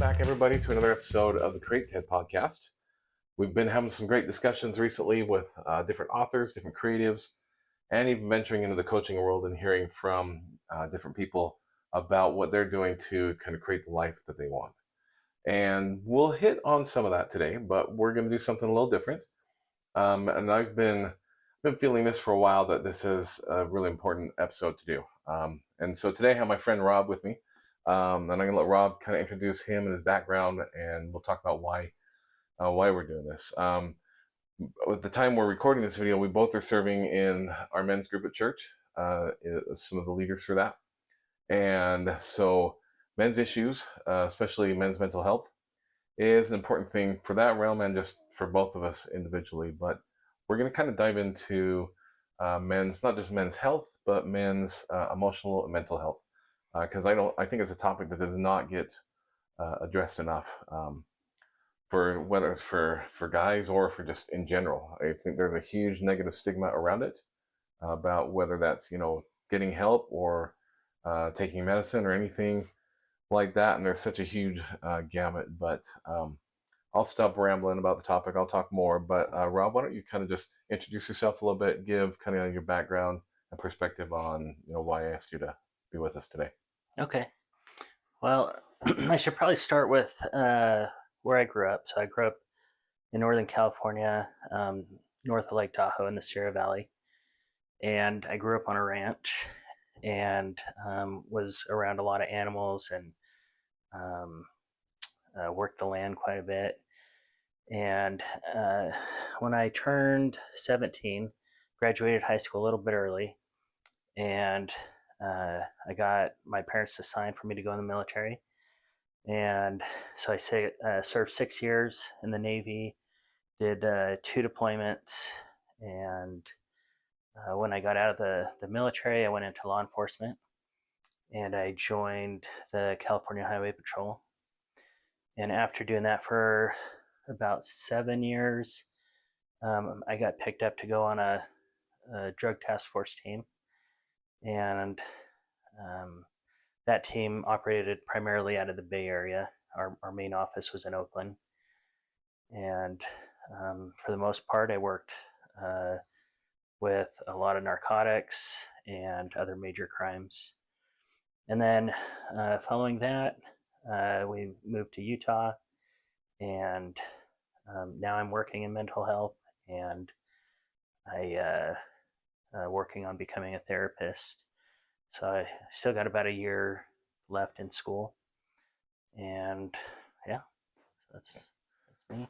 back, everybody, to another episode of the createTED podcast. We've been having some great discussions recently with different authors, different creatives, and even venturing into the coaching world and hearing from different people about what they're doing to kind of create the life that they want. And we'll hit on some of that today, but we're going to do something a little different. And I've been feeling this for a while, that this is a really important episode to do. And so today I have my friend Rob with me. And I'm going to let Rob kind of introduce him and his background, and we'll talk about why we're doing this. At the time we're recording this video, we both are serving in our men's group at church, some of the leaders for that. And so men's issues, especially men's mental health, is an important thing for that realm and just for both of us individually. But we're going to kind of dive into not just men's health, but men's emotional and mental health. Because I think it's a topic that does not get addressed enough, for whether it's for guys or for just in general. I think there's a huge negative stigma around it, about whether that's getting help or taking medicine or anything like that. And there's such a huge gamut. But I'll stop rambling about the topic. I'll talk more. But Rob, why don't you kind of just introduce yourself a little bit, give kind of your background and perspective on why I asked you to be with us today. Okay. Well, I should probably start with where I grew up. So I grew up in Northern California, north of Lake Tahoe in the Sierra Valley. And I grew up on a ranch and was around a lot of animals and worked the land quite a bit. And when I turned 17, graduated high school a little bit early, and I got my parents to sign for me to go in the military. And so I served 6 years in the Navy, did 2 deployments, and when I got out of the military, I went into law enforcement, and I joined the California Highway Patrol. And after doing that for about 7 years, I got picked up to go on a drug task force team. And that team operated primarily out of the Bay Area. Our main office was in Oakland. And for the most part, I worked with a lot of narcotics and other major crimes. And then following that, we moved to Utah. And now I'm working in mental health, and I working on becoming a therapist. So I still got about a year left in school, and yeah, that's me.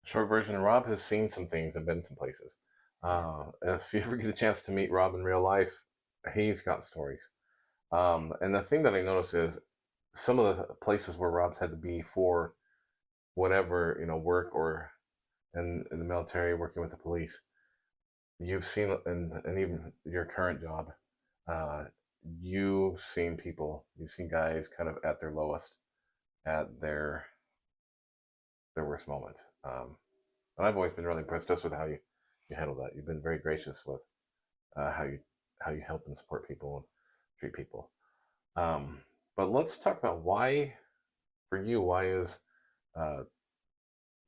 Short version, Rob has seen some things and been some places. If you ever get a chance to meet Rob in real life, he's got stories. And the thing that I notice is some of the places where Rob's had to be for whatever, work or in the military, working with the police, you've seen, and even your current job, you've seen guys kind of at their lowest, at their worst moment. And I've always been really impressed just with how you handle that. You've been very gracious with how you help and support people and treat people. But let's talk about why is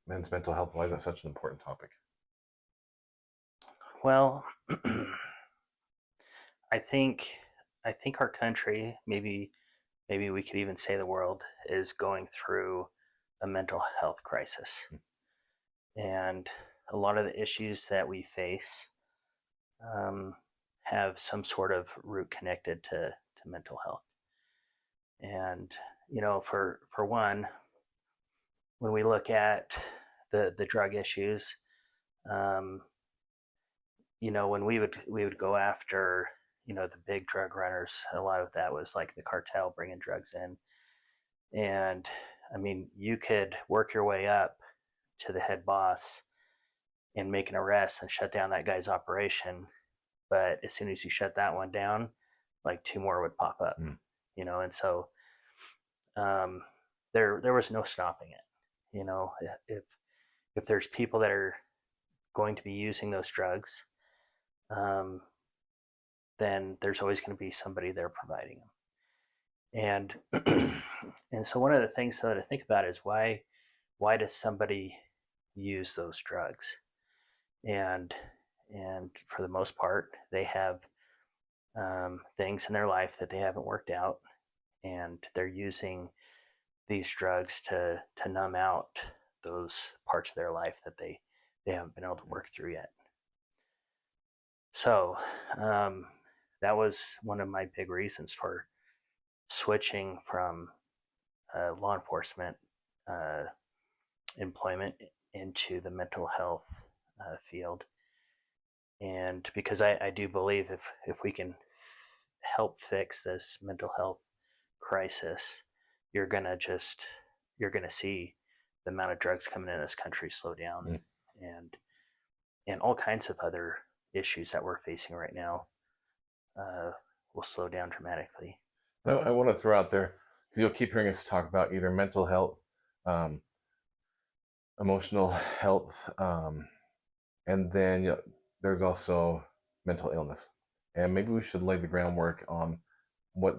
men's mental health, why is that such an important topic? Well, I think our country, maybe we could even say the world, is going through a mental health crisis. And a lot of the issues that we face have some sort of root connected to mental health. And for one, when we look at the drug issues, when we would go after the big drug runners, a lot of that was like the cartel bringing drugs in. And I mean, you could work your way up to the head boss and make an arrest and shut down that guy's operation, but as soon as you shut that one down, like 2 more would pop up. And so there was no stopping it. If there's people that are going to be using those drugs, then there's always going to be somebody there providing them. And and so one of the things though to think about is why does somebody use those drugs? And and for the most part, they have things in their life that they haven't worked out, and they're using these drugs to numb out those parts of their life that they haven't been able to work through yet. So um, that was one of my big reasons for switching from law enforcement uh, employment into the mental health field. And because I do believe if we can help fix this mental health crisis, you're gonna just you're gonna see the amount of drugs coming in this country slow down, Mm. and and all kinds of other issues that we're facing right now uh, will slow down dramatically. I want to throw out there because you'll keep hearing us talk about either mental health, um, emotional health, and then there's also mental illness. And maybe we should lay the groundwork on what,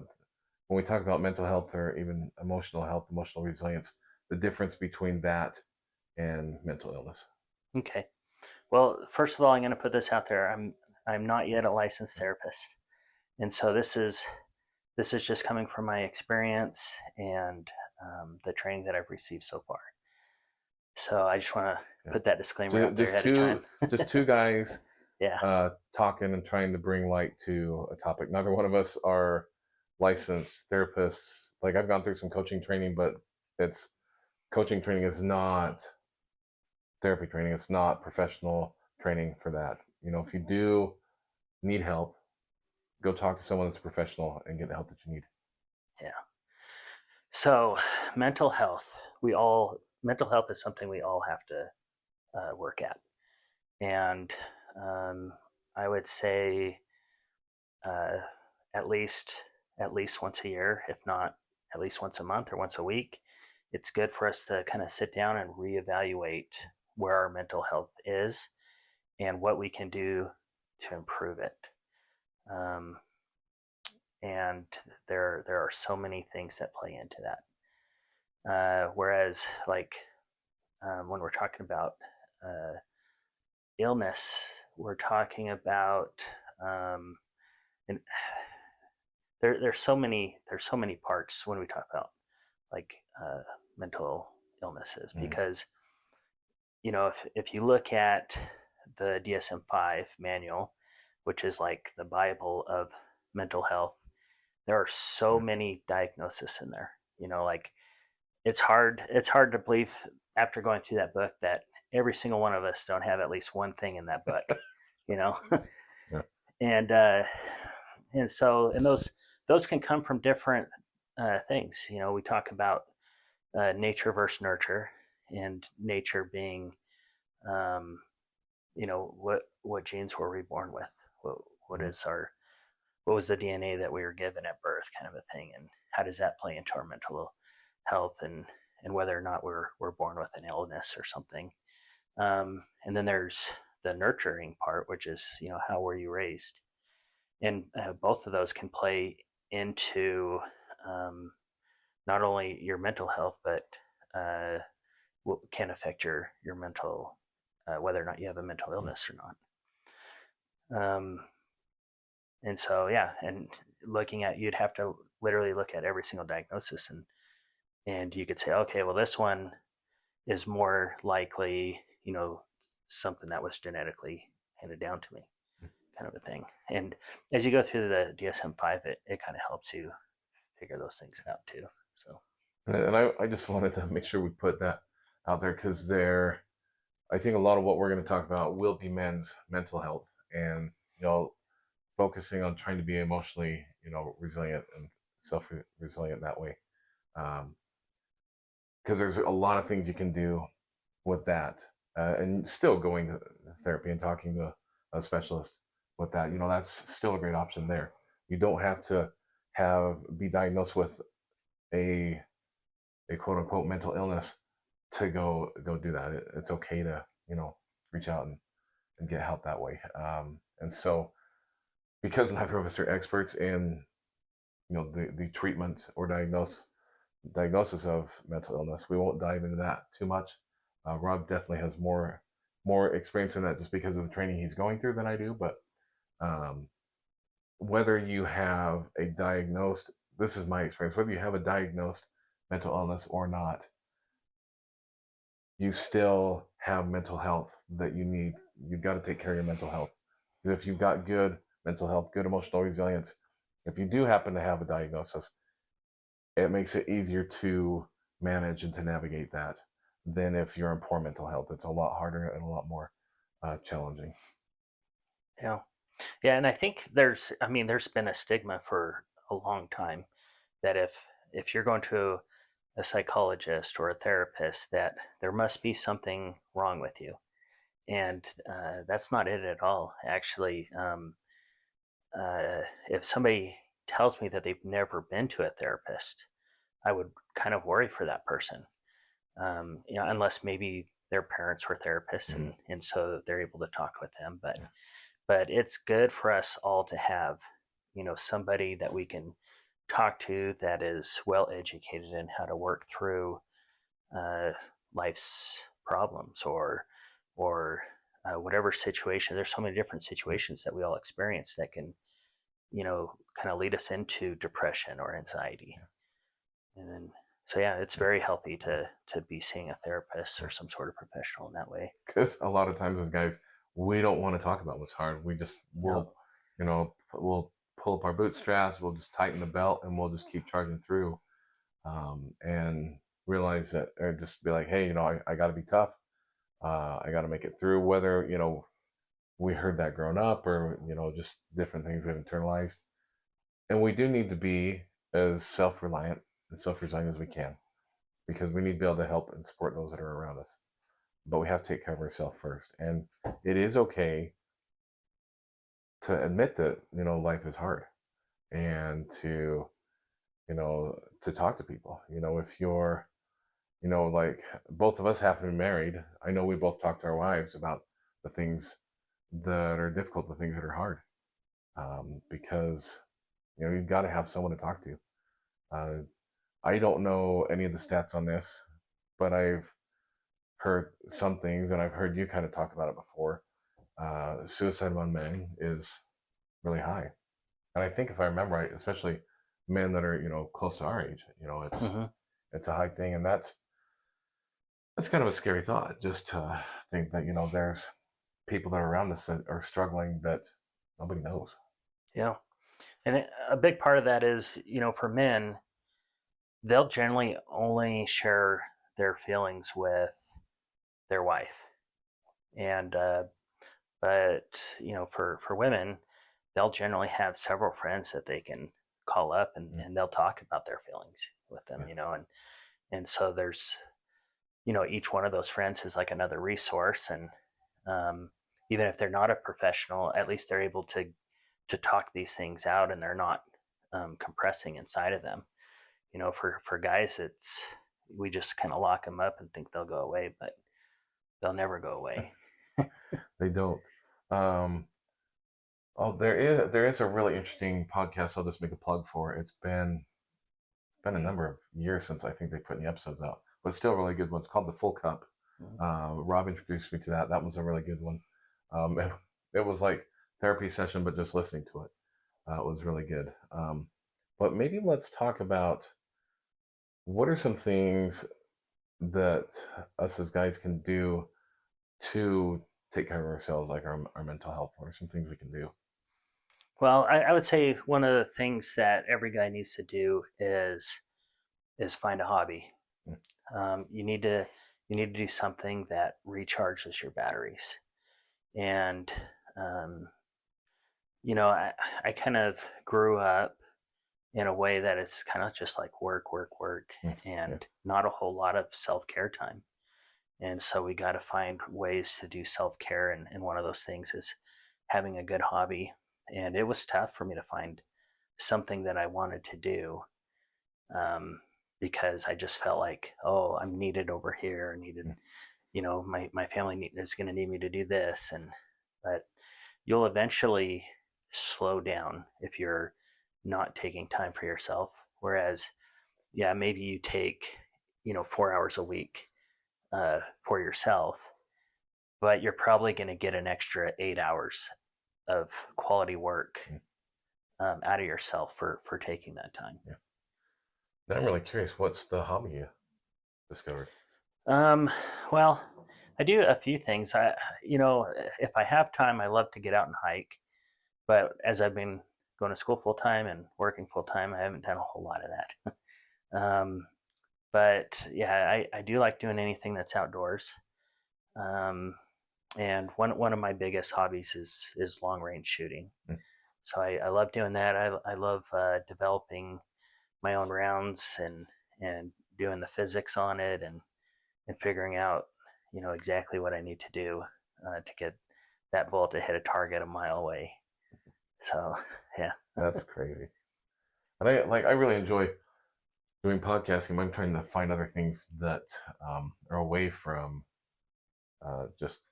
when we talk about mental health or even emotional health, emotional resilience, the difference between that and mental illness. Okay. Well, first of all, I'm going to put this out there. I'm not yet a licensed therapist, and so this is just coming from my experience and the training that I've received so far. So I just want to Yeah. put that disclaimer out there Just ahead of time. just two guys Yeah. talking and trying to bring light to a topic. Neither one of us are licensed therapists. Like I've gone through some coaching training, but it's coaching training is not therapy training. It's not professional training for that. If you do need help, go talk to someone that's professional and get the help that you need. Yeah. So mental health, mental health is something we all have to work at, and um, I would say uh, at least at least once a year, if not at least once a month or once a week. It's good for us to kind of sit down and reevaluate where our mental health is and what we can do to improve it. Um, and there are so many things that play into that. Whereas, like when we're talking about uh, illness, we're talking about um, and there's so many parts when we talk about like mental illnesses, Mm. because if you look at the DSM-5 manual, which is like the Bible of mental health, there are so Yeah. many diagnoses in there. Like it's hard to believe after going through that book that every single one of us don't have at least one thing in that book, you know, Yeah. and uh, and those can come from different things. We talk about nature versus nurture, and nature being um, what genes were we born with, what what Mm. is our what was the DNA that we were given at birth, kind of a thing, and how does that play into our mental health, and whether or not we're born with an illness or something. And then there's the nurturing part, which is how were you raised, and both of those can play into um, not only your mental health, but uh, what can affect your mental whether or not you have a mental Mm. illness or not. And so yeah, and you'd have to literally look at every single diagnosis, and you could say, okay, well, this one is more likely something that was genetically handed down to me, kind of a thing. And as you go through the DSM-5, it kind of helps you figure those things out too. So And I just wanted to make sure we put that out there because I think a lot of what we're going to talk about will be men's mental health and, focusing on trying to be emotionally, resilient and self-resilient that way. Because there's a lot of things you can do with that, and still going to therapy and talking to a specialist with that. That's still a great option there. You don't have to be diagnosed with a quote unquote mental illness to go do that. It's okay to reach out and get help that way. And so because neither of us are experts in the treatment or diagnosis of mental illness. We won't dive into that too much. Rob definitely has more experience in that just because of the training he's going through than I do. But um, whether you have a diagnosed, this is my experience, whether you have a diagnosed mental illness or not, you still have mental health that you need. You've got to take care of your mental health. Because if you've got good mental health, good emotional resilience, if you do happen to have a diagnosis, it makes it easier to manage and to navigate that than if you're in poor mental health. It's a lot harder and a lot more challenging. Yeah. Yeah, and I think there's been a stigma for a long time that if you're going to a psychologist or a therapist, that there must be something wrong with you, and that's not it at all. Actually, if somebody tells me that they've never been to a therapist, I would kind of worry for that person. Unless maybe their parents were therapists Mm-hmm. and so they're able to talk with them. But Yeah. but it's good for us all to have, somebody that we can talk to that is well educated in how to work through uh, life's problems or whatever situation. There's so many different situations that we all experience that can, kind of lead us into depression or anxiety. Yeah. And then, so yeah, it's Yeah. very healthy to be seeing a therapist Yeah. or some sort of professional in that way. Because a lot of times as guys, we don't want to talk about what's hard. We just Yeah. we'll pull up our bootstraps, we'll just tighten the belt, and we'll just keep charging through, and realize that, or just be like, hey, I got to be tough. I got to make it through. Whether we heard that growing up, or just different things we've internalized, and we do need to be as self-reliant and self-resilient as we can, because we need to be able to help and support those that are around us, but we have to take care of ourselves first. And it is okay to admit that life is hard, and to talk to people. If you're like both of us happen to be married, I know we both talk to our wives about the things that are difficult, the things that are hard, because you've got to have someone to talk to. uh, I don't know any of the stats on this, but I've heard some things, and I've heard you kind of talk about it before. Suicide among men is really high, and I think if I remember right, especially men that are close to our age, Hmm. it's a high thing, and that's kind of a scary thought. Just to think that there's people that are around us that are struggling that nobody knows. Yeah. And a big part of that is, for men, they'll generally only share their feelings with their wife. And, but, for women, they'll generally have several friends that they can call up Mm, and they'll talk about their feelings with them, yeah, and so there's, each one of those friends is like another resource. And um, even if they're not a professional, at least they're able to talk these things out and they're not compressing inside of them. For guys, it's we just kind of lock them up and think they'll go away, but they'll never go away. they don't. Um, oh, there is a really interesting podcast. I'll just make a plug for. It's been a number of years since I think they put any episodes out, but it's still a really good one. It's called The Full Cup. Mhm. Rob introduced me to that. That was a really good one. It was like therapy session, but just listening to it, it was really good. But maybe let's talk about what are some things that us as guys can do to take care of ourselves, like our mental health. What are some things we can do? Well, I would say one of the things that every guy needs to do is find a hobby. Mm, You need to do something that recharges your batteries. And um, I kind of grew up in a way that it's kind of just like work, work, work, mm, yeah, and not a whole lot of self care time. And so we got to find ways to do self care. And one of those things is having a good hobby. And it was tough for me to find something that I wanted to do, um, because I just felt like, oh, I'm needed over here. Needed, mm, my family is going to need me to do this. But you'll eventually slow down if you're not taking time for yourself. Whereas, yeah, maybe you take, 4 hours a week for yourself, but you're probably going to get an extra 8 hours of quality work out of yourself for taking that time. Yeah. Now I'm really curious. What's the hobby you discovered? Um, well, I do a few things. If I have time, I love to get out and hike. But as I've been going to school full time and working full time, I haven't done a whole lot of that. um, but yeah, I do like doing anything that's outdoors. Um, and one of my biggest hobbies is long range shooting. Mm. So I love doing that. I love developing my own rounds and doing the physics on it and figuring out exactly what I need to do to get that bullet to hit a target a mile away. So yeah. That's crazy. And I really enjoy doing podcasting. I'm trying to find other things that are away from just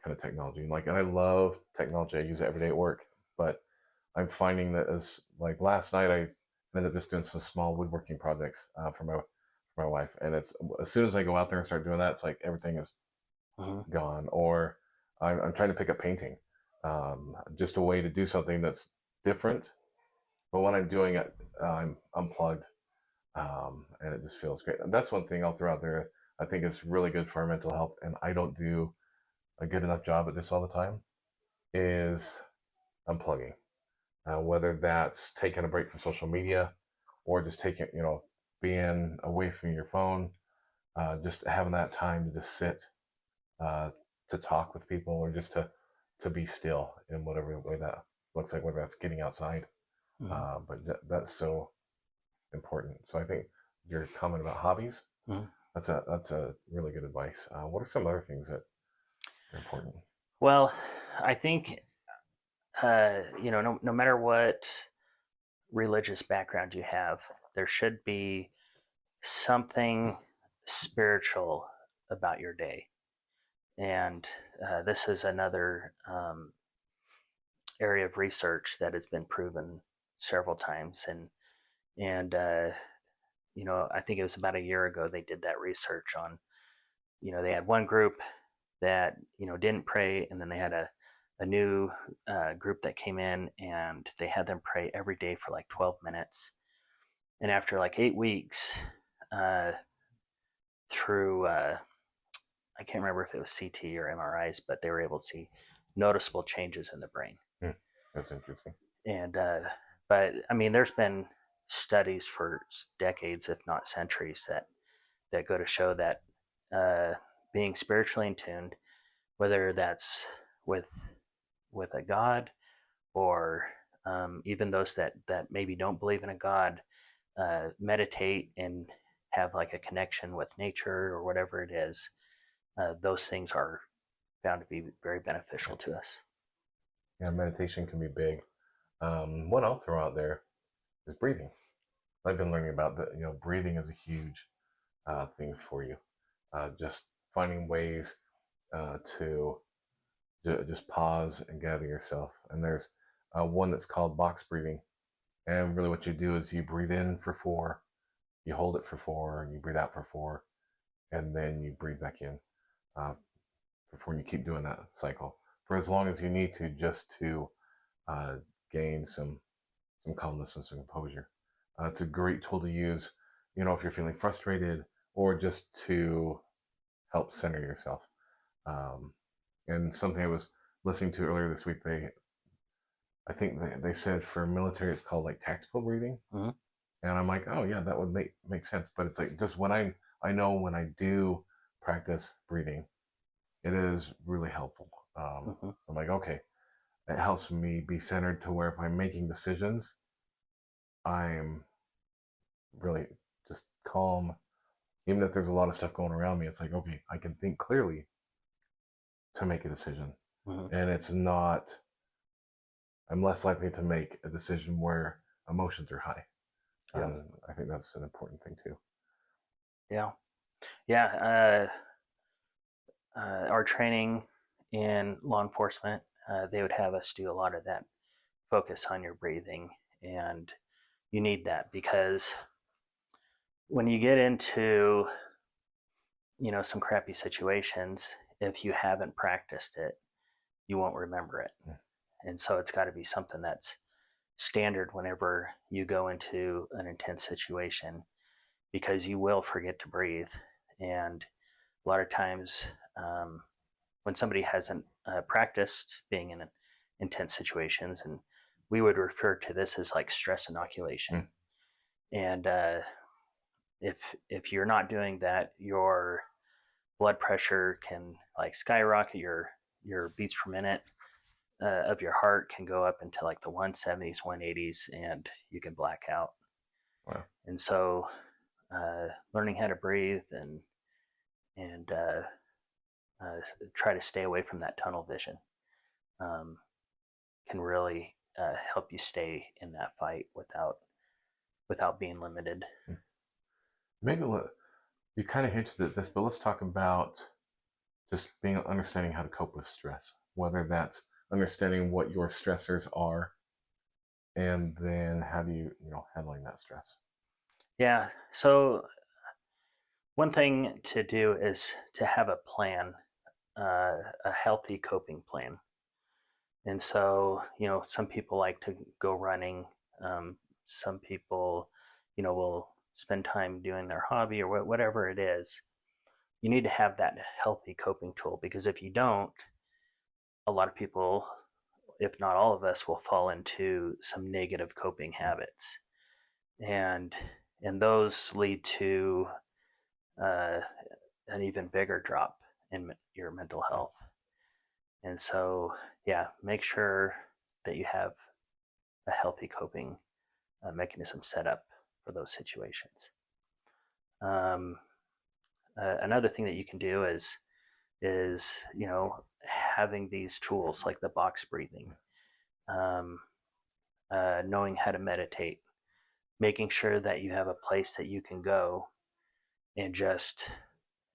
kind of technology. And I love technology. I use it every day at work. But I'm finding that as like last night, I ended up just doing some small woodworking projects for my wife. And it's as soon as I go out there and start doing that, it's like everything is Mm-hmm. gone. Or I'm trying to pick up painting, just a way to do something that's different. But when I'm doing it, I'm unplugged, and it just feels great. And that's one thing I'll throw out there. I think is really good for our mental health, and I don't do a good enough job at this all the time. Is unplugging, whether that's taking a break from social media, or just taking, being away from your phone, just having that time to just sit, uh, to talk with people, or just to be still in whatever way that looks like, whether that's getting outside. Mm-hmm. But that's so important. So I think your comment about hobbies, Mm-hmm. that's a really good advice. What are some other things that are important? Well, I think no matter what religious background you have, there should be something spiritual about your day. And this is another area of research that has been proven several times. And I think it was about a year ago they did that research on. They had one group that didn't pray, and then they had a new group that came in, and they had them pray every day for like 12 minutes. And after like 8 weeks, uh, through I can't remember if it was CT or MRIs, but they were able to see noticeable changes in the brain. Hmm, that's interesting. And but I mean, there's been studies for decades, if not centuries, that go to show that being spiritually in tuned, whether that's with with a god or even those that maybe don't believe in a god, meditate and have like a connection with nature or whatever it is. Those things are found to be very beneficial to us. Yeah, meditation can be big. What I'll throw out there is breathing. I've been learning about that. Breathing is a huge thing for you. Just finding ways to just pause and gather yourself. And there's one that's called box breathing. And really, what you do is you breathe in for 4, you hold it for 4, and you breathe out for 4, and then you breathe back in uh, for 4, and you keep doing that cycle for as long as you need to, just to uh, gain some calmness and some composure. It's a great tool to use, if you're feeling frustrated, or just to help center yourself. Um, and something I was listening to earlier this week, I think they said for military it's called like tactical breathing, Mm-hmm. and I'm like, oh yeah, that would make sense. But it's like just when I know when I do practice breathing, it is really helpful. Mm-hmm. I'm like, okay, it helps me be centered to where if I'm making decisions, I'm really just calm. Even if there's a lot of stuff going around me, it's like, okay, I can think clearly to make a decision. Mm-hmm. And it's not, I'm less likely to make a decision where emotions are high. Yeah. I think that's an important thing too. Yeah. Yeah. Our training in law enforcement, they would have us do a lot of that focus on your breathing. And you need that, because when you get into, some crappy situations, if you haven't practiced it, you won't remember it. Yeah. And so it's got to be something that's standard whenever you go into an intense situation, because you will forget to breathe. And a lot of times, when somebody hasn't practiced being in intense situations, and we would refer to this as like stress inoculation. Mm. And if you're not doing that, your blood pressure can like skyrocket. Your beats per minute of your heart can go up into like the 170s, 180s, and you can black out. Wow. And so, learning how to breathe and try to stay away from that tunnel vision um, can really help you stay in that fight without being limited. Maybe you kind of hinted at this, but let's talk about just understanding how to cope with stress, whether that's understanding what your stressors are, and then how do you handling that stress. Yeah. So one thing to do is to have a plan, a healthy coping plan. And so, some people like to go running. Some people, will spend time doing their hobby or whatever it is. You need to have that healthy coping tool, because if you don't, a lot of people, if not all of us, will fall into some negative coping habits, and those lead to uh, an even bigger drop in your mental health. And so, yeah, make sure that you have a healthy coping mechanism set up for those situations. Um, Another thing that you can do is having these tools like the box breathing, um, knowing how to meditate, making sure that you have a place that you can go and just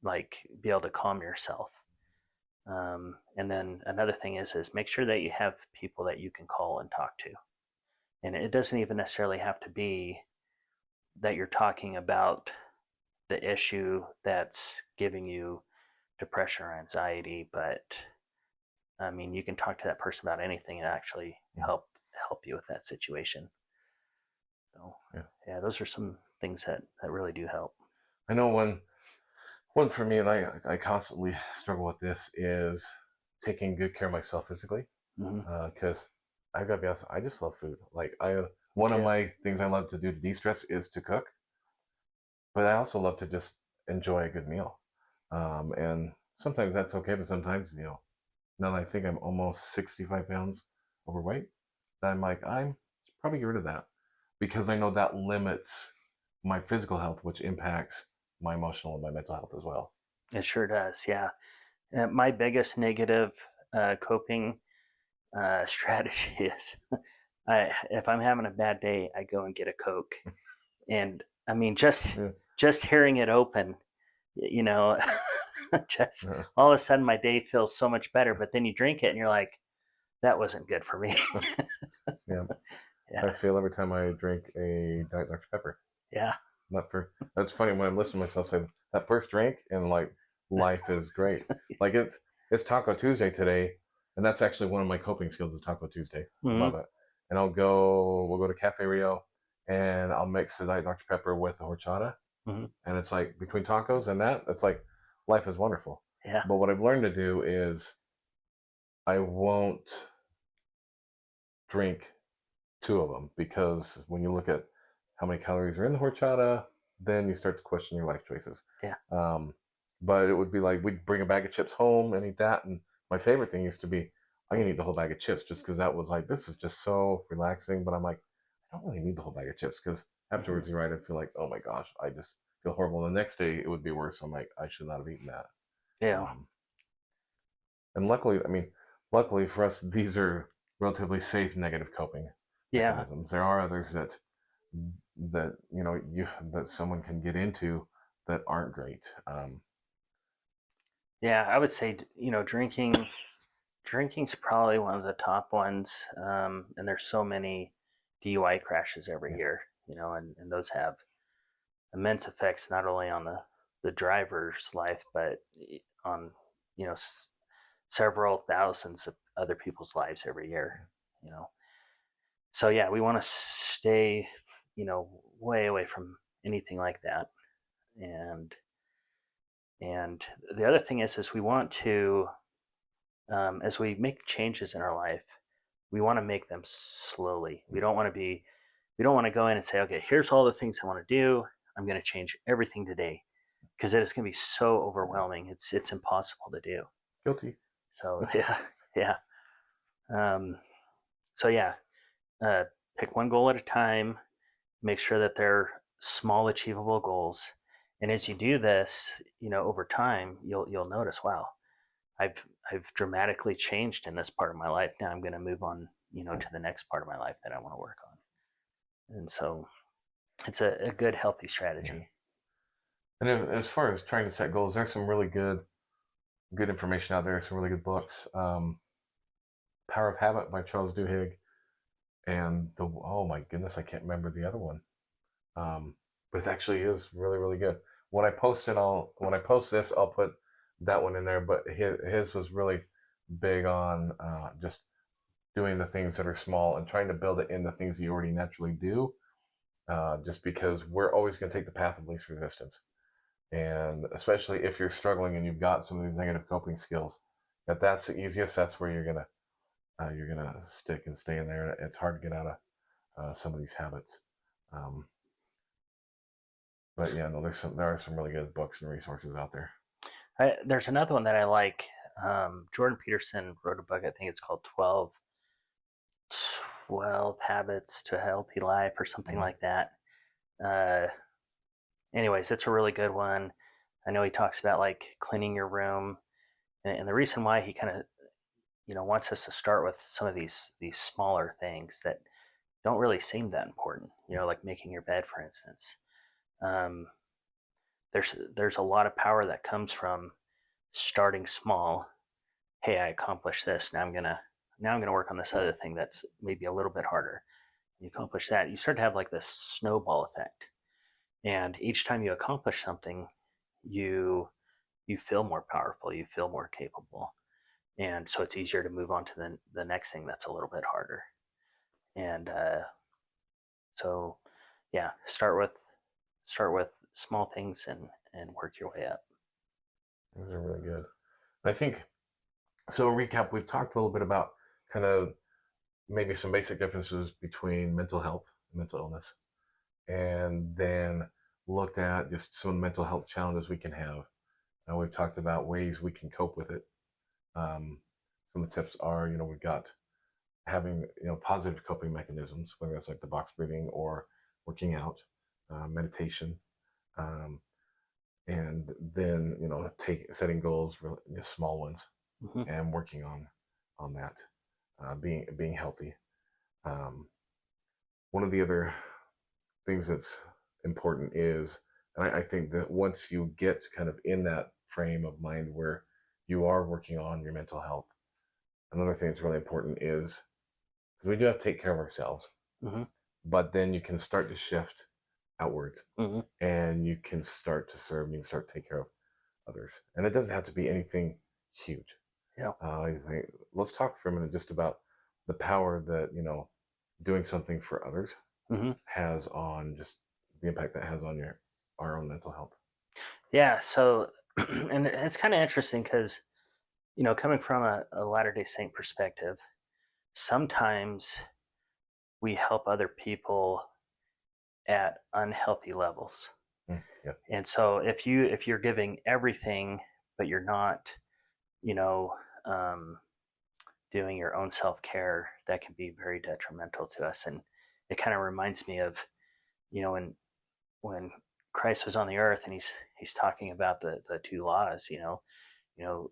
like be able to calm yourself. And then another thing is make sure that you have people that you can call and talk to. And it doesn't even necessarily have to be that you're talking about the issue that's giving you depression or anxiety, but I mean, you can talk to that person about anything and actually help you with that situation. So yeah, those are some things that really do help. I know one for me, and I constantly struggle with this, is taking good care of myself physically, because I've got to be honest, I just love food. Like one of my things I love to do to de-stress is to cook, but I also love to just enjoy a good meal. And sometimes that's okay, but sometimes, now that I think I'm almost 65 pounds overweight, I'm like, I'm probably get rid of that, because I know that limits my physical health, which impacts my emotional and my mental health as well. It sure does, yeah. My biggest negative coping strategy is if I'm having a bad day, I go and get a Coke. And I mean, just hearing it open, just all of a sudden my day feels so much better. But then you drink it and you're like, that wasn't good for me. Yeah. I feel every time I drink a Diet Dr. Pepper. Yeah. That's funny when I'm listening to myself say that first drink, and like life is great. Like it's Taco Tuesday today, and that's actually one of my coping skills is Taco Tuesday. Mm-hmm. Love it. And we'll go to Cafe Rio, and I'll mix the Diet Dr. Pepper with the horchata. Mm-hmm. And it's like between tacos and that, it's like life is wonderful. Yeah. But what I've learned to do is I won't drink two of them, because when you look at how many calories are in the horchata, then you start to question your life choices. Yeah. But it would be like we'd bring a bag of chips home and eat that. And my favorite thing used to be I'm gonna eat the whole bag of chips, just because that was like, this is just so relaxing. But I'm like, I don't really need the whole bag of chips, because afterwards, you're right, I'd feel like, oh my gosh, I just feel horrible. The next day it would be worse. I'm like, I should not have eaten that. Yeah. And luckily for us, these are relatively safe negative coping mechanisms. There are others that that someone can get into that aren't great. Yeah, I would say drinking's probably one of the top ones, and there's so many DUI crashes every year. and those have immense effects not only on the driver's life, but on, you know, several thousands of other people's lives every year, you know. So yeah, we want to stay, way away from anything like that. And and the other thing is we want to, as we make changes in our life, we want to make them slowly. We don't want to go in and say, okay, here's all the things I want to do. I'm going to change everything today, because it is going to be so overwhelming. It's impossible to do. Guilty. So yeah, yeah. Um, so yeah, uh, pick one goal at a time. Make sure that they're small, achievable goals. And as you do this, over time, you'll notice, wow, I've I've dramatically changed in this part of my life. Now I'm going to move on, to the next part of my life that I want to work on. And so it's a good, healthy strategy. Yeah. And as far as trying to set goals, there's some really good information out there. Some really good books. Power of Habit by Charles Duhigg, and oh my goodness, I can't remember the other one. But it actually is really really good. When I post this, I'll put that one in there. But his was really big on just doing the things that are small and trying to build it in the things you already naturally do. Just because we're always going to take the path of least resistance, and especially if you're struggling and you've got some of these negative coping skills, if that's the easiest, that's where you're gonna stick and stay in there. It's hard to get out of some of these habits. Um, but yeah, no, there are some really good books and resources out there. There's another one that I like. Jordan Peterson wrote a book. I think it's called 12 Habits to a Healthy Life or something like that. Uh, anyways, it's a really good one. I know he talks about like cleaning your room, and the reason why he kind of wants us to start with some of these smaller things that don't really seem that important. Like making your bed, for instance. Um, there's a lot of power that comes from starting small. Hey, I accomplished this. Now I'm gonna work on this other thing that's maybe a little bit harder. You accomplish that, you start to have like this snowball effect, and each time you accomplish something, you you feel more powerful, you feel more capable, and so it's easier to move on to the next thing that's a little bit harder. And so yeah, start with small things and work your way up. Those are really good. I think so. Recap: we've talked a little bit about kind of maybe some basic differences between mental health and mental illness, and then looked at just some mental health challenges we can have. And we've talked about ways we can cope with it. Some of the tips are, we've got having, positive coping mechanisms, whether that's like the box breathing or working out, meditation, um, and then, setting goals, really, small ones, Mm-hmm. and working on that, being healthy. Um, One of the other things that's important is, and I think that once you get kind of in that frame of mind where you are working on your mental health, another thing that's really important is, because we do have to take care of ourselves, Mm-hmm. but then you can start to shift outwards, Mm-hmm. and you can start to serve, and you can start to take care of others. And it doesn't have to be anything huge. Yeah. I think, let's talk for a minute just about the power that, doing something for others Mm-hmm. has on just the impact that has on our own mental health. Yeah. So, and it's kind of interesting because, coming from a Latter-day Saint perspective, sometimes we help other people at unhealthy levels. Yeah. And so if you're giving everything, but you're not, you know, um, doing your own self-care, that can be very detrimental to us. And it kind of reminds me of, when Christ was on the earth, and he's talking about the two laws. You know,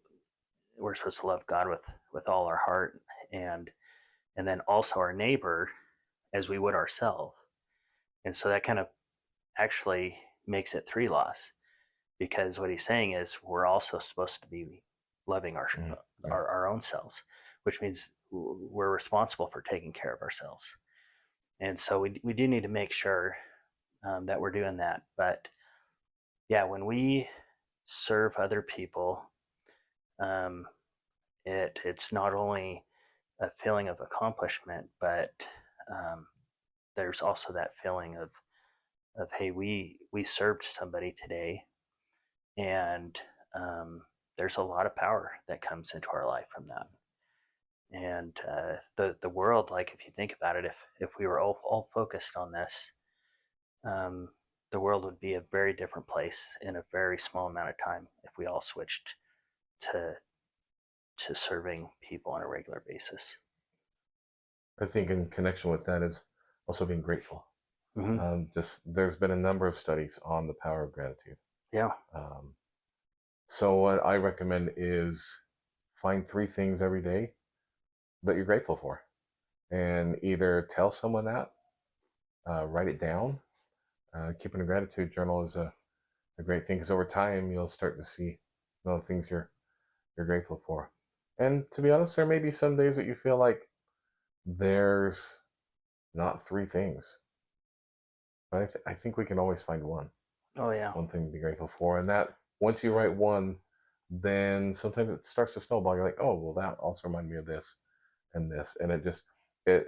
we're supposed to love God with all our heart, and then also our neighbor as we would ourselves. And so that kind of actually makes it three laws, because what he's saying is we're also supposed to be loving our Yeah. our own selves, which means we're responsible for taking care of ourselves. And so we do need to make sure that we're doing that. But yeah, when we serve other people, um, it's not only a feeling of accomplishment, but um, there's also that feeling of hey, we served somebody today, and um, there's a lot of power that comes into our life from that. And the world, like if you think about it, if we were all focused on this, um, the world would be a very different place in a very small amount of time if we all switched to serving people on a regular basis. I think in connection with that is also being grateful. Mm-hmm. Just there's been a number of studies on the power of gratitude. Yeah. Um, so what I recommend is find 3 things every day that you're grateful for, and either tell someone that, write it down. Keeping a gratitude journal is a great thing because over time you'll start to see the things you're grateful for. And to be honest, there may be some days that you feel like there's not 3 things, but I think we can always find Oh yeah. one thing to be grateful for. And that once you write one, then sometimes it starts to snowball. You're like, oh, well, that also reminded me of this and this, and it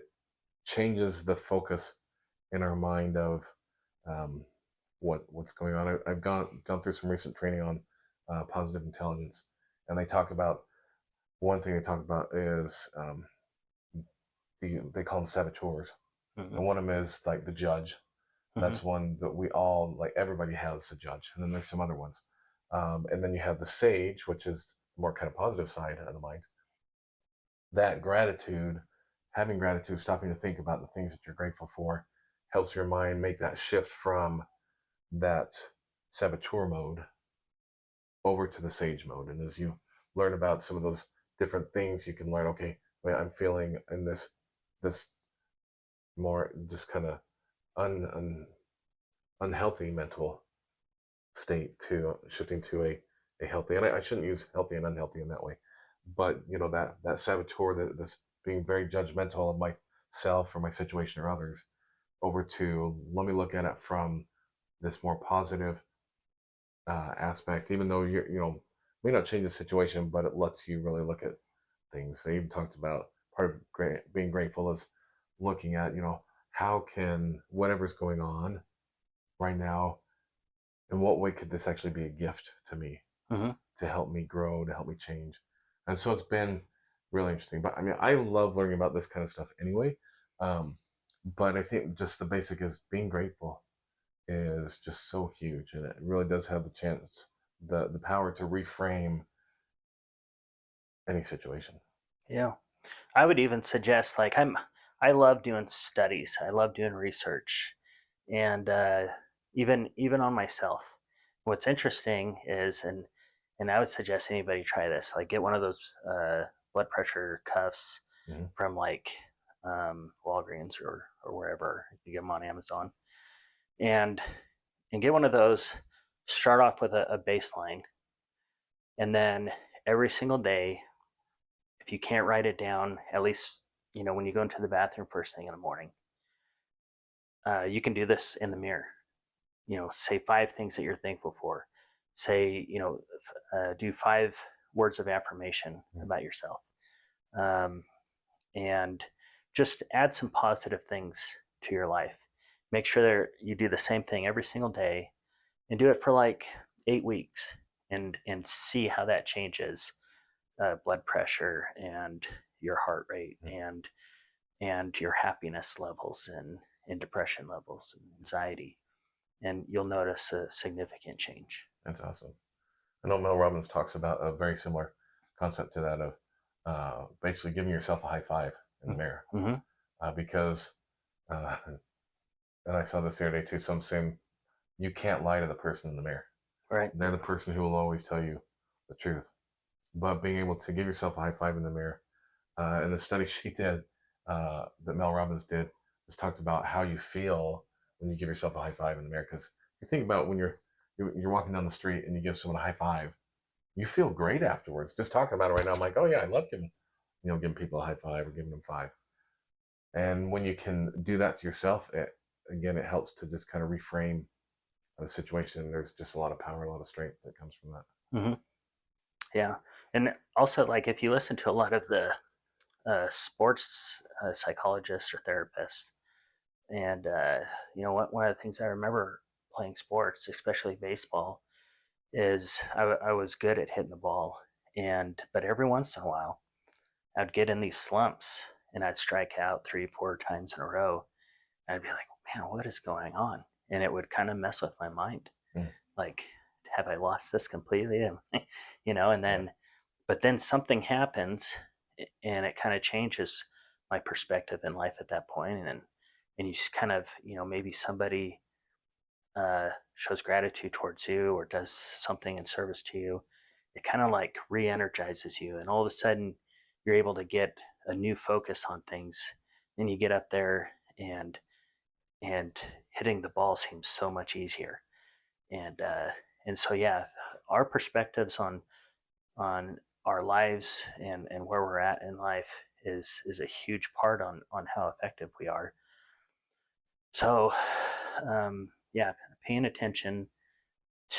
changes the focus in our mind of um, what's going on. I've gone through some recent training on positive intelligence, and one thing they talk about is they call them saboteurs, Mm-hmm. and one of them is like the judge. Mm-hmm. That's one that we all like. Everybody has the judge, and then there's some other ones, and then you have the sage, which is the more kind of positive side of the mind. That gratitude, having gratitude, stopping to think about the things that you're grateful for, helps your mind make that shift from that saboteur mode over to the sage mode. And as you learn about some of those different things, you can learn, okay, wait, I'm feeling in this more just kind of unhealthy mental state to shifting to a healthy. And I shouldn't use healthy and unhealthy in that way, but that saboteur, this being very judgmental of myself or my situation or others, over to let me look at it from this more positive aspect, even though may not change the situation, but it lets you really look at things. They even talked about part of being grateful is looking at, how can whatever's going on right now, in what way could this actually be a gift to me Mm-hmm. to help me grow, to help me change? And so it's been really interesting. But I mean, I love learning about this kind of stuff anyway. Um, but I think just the basic is being grateful is just so huge, and it really does have the chance, the power to reframe any situation. Yeah. I would even suggest like I love doing studies. I love doing research, and even on myself. What's interesting is, and I would suggest anybody try this. Like get one of those blood pressure cuffs Hmm. from like Walgreens or wherever you get them on Amazon, and get one of those. Start off with a baseline, and then every single day, if you can't write it down, at least when you go into the bathroom first thing in the morning, you can do this in the mirror. Say 5 things that you're thankful for. Say, do 5 words of affirmation about yourself, um, and just add some positive things to your life. Make sure that you do the same thing every single day, and do it for like 8 weeks, and see how that changes blood pressure and your heart rate and your happiness levels and depression levels and anxiety, and you'll notice a significant change. That's awesome. I know Mel Robbins talks about a very similar concept to that of basically giving yourself a high five in the mirror, Mm-hmm. because uh, and I saw this the other day too. So I'm saying you can't lie to the person in the mirror. Right. They're the person who will always tell you the truth. But being able to give yourself a high five in the mirror, and the study she did, that Mel Robbins did, was talked about how you feel when you give yourself a high five in the mirror. Because you think about when you're walking down the street and you give someone a high five, you feel great afterwards. Just talking about it right now, I'm like, oh yeah, I love giving people a high five or giving them five. And when you can do that to yourself, again, it helps to just kind of reframe the situation. There's just a lot of power, a lot of strength that comes from that. Hmm. Yeah, and also like if you listen to a lot of the sports psychologists or therapists, and one of the things I remember playing sports, especially baseball, is I was good at hitting the ball, and but every once in a while I'd get in these slumps and I'd strike out 3 4 times in a row. And I'd be like, man, what is going on? And it would kind of mess with my mind. Mm, Like, have I lost this completely? And yeah. then, but then something happens and it kind of changes my perspective in life at that point. And you kind of, maybe somebody shows gratitude towards you or does something in service to you. It kind of like re energizes you. And all of a sudden, you're able to get a new focus on things. And you get up there and hitting the ball seems so much easier. And so yeah, our perspectives on our lives and where we're at in life is a huge part on how effective we are. So yeah, paying attention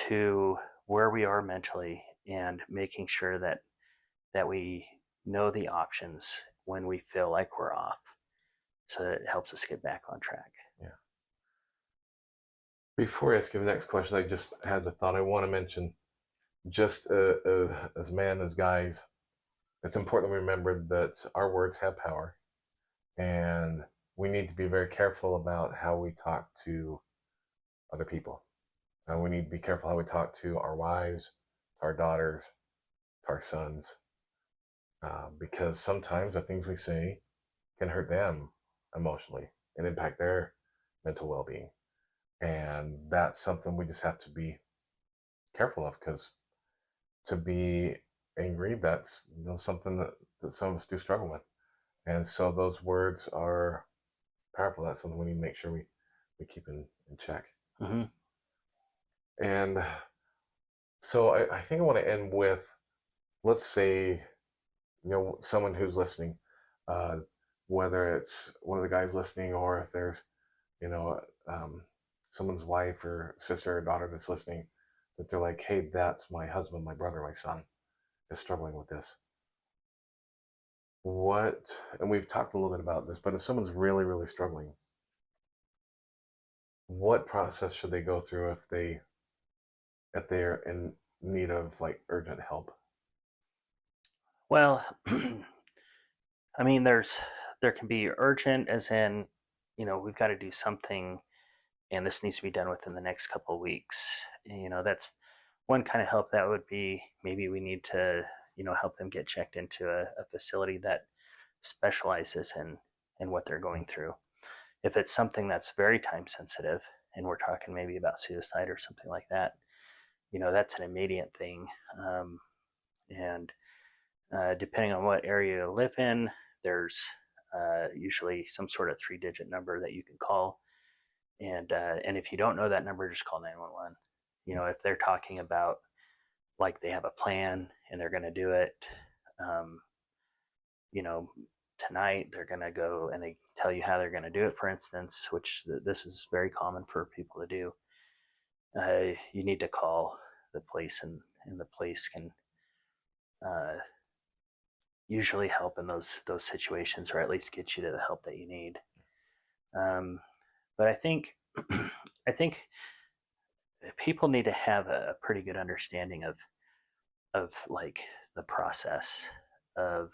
to where we are mentally and making sure that we know the options when we feel like we're off, so that it helps us get back on track. Yeah. Before I ask you the next question, I just had the thought I want to mention just as men, as guys, it's important to remember that our words have power, and we need to be very careful about how we talk to other people. And we need to be careful how we talk to our wives, to our daughters, to our sons, because sometimes the things we say can hurt them emotionally and impact their mental well-being. And that's something we just have to be careful of, because to be angry, that's something that some of us do struggle with. And so those words are powerful. That's something we need to make sure we keep in check. Mm-hmm. And so I think I want to end with, let's say, someone who's listening, uh, whether it's one of the guys listening, or if there's, you know, um, someone's wife or sister or daughter that's listening, that they're like, hey, that's my husband, my brother, my son is struggling with this. What, and we've talked a little bit about this, but if someone's really, really struggling, what process should they go through if they're in need of like urgent help? Well, I mean, there can be urgent, as in, we've got to do something, and this needs to be done within the next couple of weeks. That's one kind of help. That would be maybe we need to, help them get checked into a facility that specializes in what they're going through. If it's something that's very time sensitive, and we're talking maybe about suicide or something like that, that's an immediate thing. And Depending on what area you live in, there's usually some sort of 3-digit number that you can call. And if you don't know that number, just call 911. If they're talking about like they have a plan and they're going to do it, um, you know, tonight they're going to go and they tell you how they're going to do it, for instance, which this is very common for people to do. You need to call the police, and the police can uh, usually help in those situations, or at least get you to the help that you need. Um, but I think I think people need to have a pretty good understanding of like the process of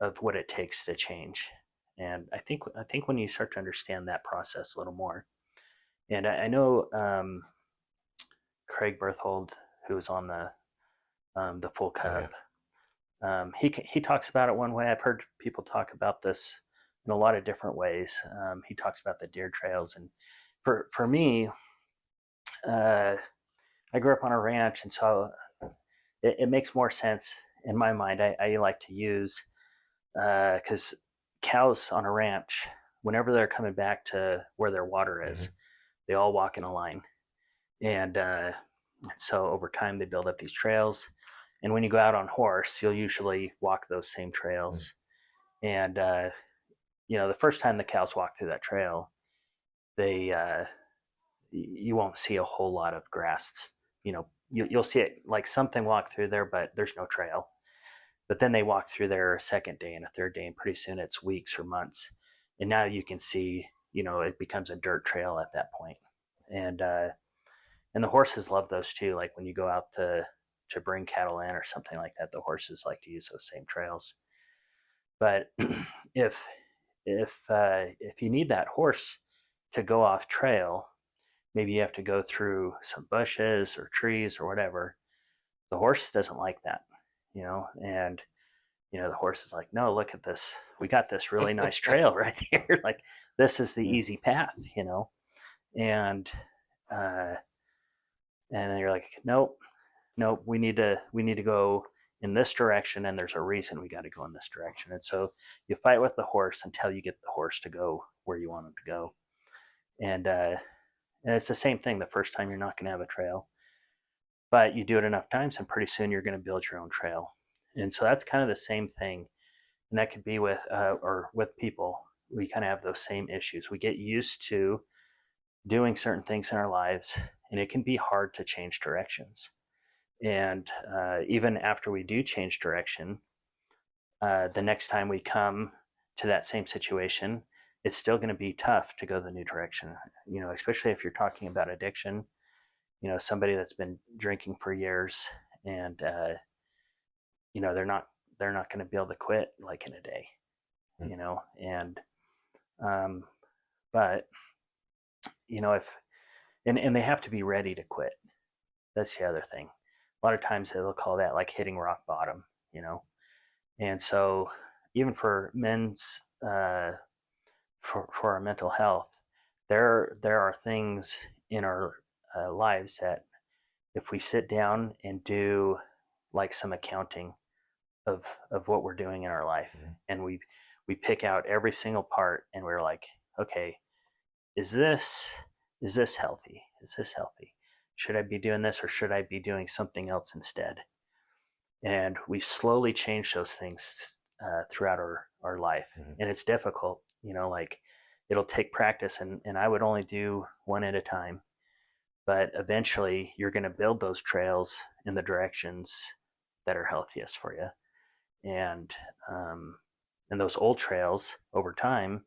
of what it takes to change. And I think when you start to understand that process a little more, and I know Craig Berthold, who was on the Full Oh yeah. Cup, he talks about it one way. I've heard people talk about this in a lot of different ways. He talks about the deer trails, and for me, uh, I grew up on a ranch, and so it makes more sense in my mind. I like to use because cows on a ranch, whenever they're coming back to where their water is, Mm-hmm. they all walk in a line, and so over time they build up these trails. And when you go out on horse, you'll usually walk those same Mm-hmm. trails, and the first time the cows walk through that trail, they you won't see a whole lot of grass. You'll see it like something walk through there, but there's no trail. But then they walk through there a second day and a third day, and pretty soon it's weeks or months. And now you can see, it becomes a dirt trail at that point. And and the horses love those too. Like when you go out to bring cattle in or something like that, the horses like to use those same trails. But if if you need that horse to go off trail, maybe you have to go through some bushes or trees or whatever. The horse doesn't like that, and the horse is like, no, look at this. We got this really nice trail right here. Like this is the easy path, and uh, and then you're like, nope, nope. We need to go in this direction, and there's a reason we got to go in this direction. And so you fight with the horse until you get the horse to go where you want him to go. And it's the same thing. The first time you're not going to have a trail, but you do it enough times, and pretty soon you're going to build your own trail. And so that's kind of the same thing, and that could be with or with people. We kind of have those same issues. We get used to doing certain things in our lives, and it can be hard to change directions. And even after we do change direction, the next time we come to that same situation, it's still going to be tough to go the new direction. Especially if you're talking about addiction. Somebody that's been drinking for years, and they're not going to be able to quit like in a day. And but if and they have to be ready to quit. That's the other thing. A lot of times they'll call that like hitting rock bottom. And so even for men's for our mental health, there are things in our lives that if we sit down and do like some accounting of what we're doing in our life, and we pick out every single part, and we're like, okay, is this healthy? Is this healthy? Should I be doing this, or should I be doing something else instead? And we slowly change those things throughout our life. And it's difficult, like it'll take practice, and I would only do one at a time. But eventually you're going to build those trails in the directions that are healthiest for you. And those old trails over time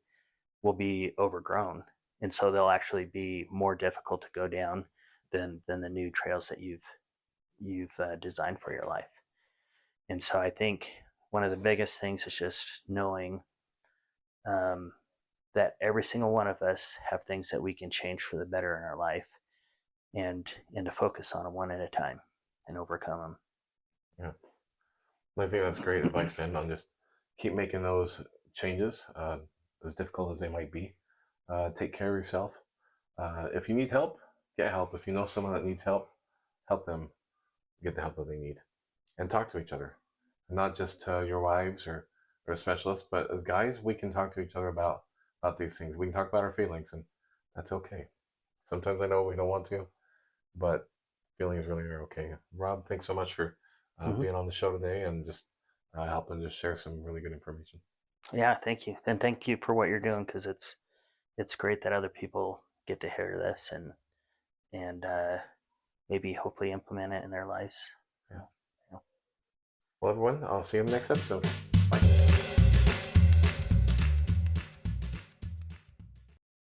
will be overgrown, and so they'll actually be more difficult to go down than the new trails that you've designed for your life. And so I think one of the biggest things is just knowing that every single one of us have things that we can change for the better in our life, and to focus on them one at a time and overcome them. Yeah, I think that's great advice, Ben, on just keep making those changes, as difficult as they might be. Take care of yourself. If you need help, get help. If you know someone that needs help, help them get the help that they need. And talk to each other. Not just your wives or a specialist, but as guys, we can talk to each other about these things. We can talk about our feelings, and that's okay. Sometimes I know we don't want to, but feelings really are okay. Rob, thanks so much for being on the show today and just helping to share some really good information. Yeah, thank you, and thank you for what you're doing, because it's great that other people get to hear this and maybe hopefully implement it in their lives. Yeah. Well, everyone, I'll see you in the next episode.